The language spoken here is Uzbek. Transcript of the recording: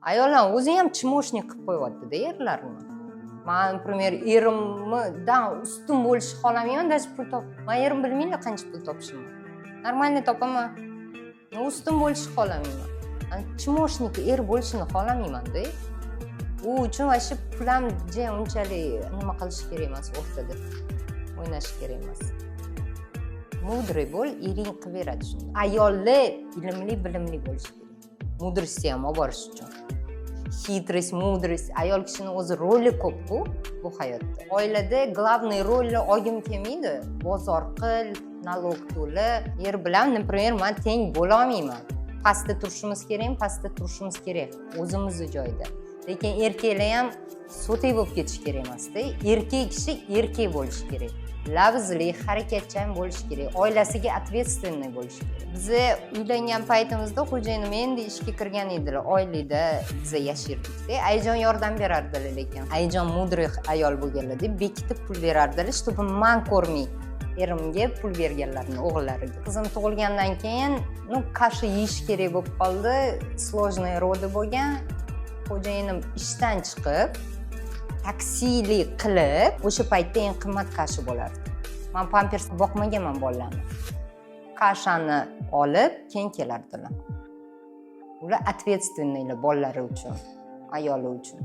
Ayollar o'zi ham chimoshnik qilib qo'yyapti-da erlarni. Men, например, erimdan ustun bo'lishni xohlamayman, даже pul men erim bilmaydi qancha pul topishimni. Normalniy topaman. Ustun bo'lishni xohlamayman. Chimoshnik er bo'lishini xohlamayman-da. U uchun вообще pul ham unchalik nima qilish kerak emas o'rtada. O'ynash kerak emas. Mudriy bo'l, ering qilib beradi shuni. Ayollar bilimli bo'lishi kerak. Mudrostni ham olib borish uchun. Xitрость, mudrost, ayol kishining o'zi roli ko'p-ku bu hayotda. Oilada главный rolni olgim kelmaydi. Bozor qil, nalog to'la. Er bilan, например, men teng bo'la olmayman. Pastda turishimiz kerak, o'zimiz joyida. Lekin erkaklar ham so'tay bo'lib ketish kerak emas-da. Erkak kishi erkak bo'lishi kerak. Lavzli, harakatchan bo'lishi kerak. Oilasiga ответственный bo'lishi kerak. Biz uylangan paytimizda xo'jayinim endi ishga kirgan edilar. Oilada biz yashirdik-da. Ayjon yordam berardilar lekin. Ayjon mudriy ayol bo'lganlar-da, bekitib pul berardilar, чтобы men ko'rmay. Erimga pul berganlarni o'g'illariga. Qizim tug'ilgandan keyin, kasha yeyish kerak bo'lib qoldi. Сложный роды bo'lgan. Xo'jayinim ishdan chiqib, taksilik qilib, o'sha paytda eng qimmat kasha bo'lardi. Men pampers boqmaganman bolalarni. Kashani olib, keyin kelardilar. Ular ответственныйlar bolalari uchun, ayoli uchun.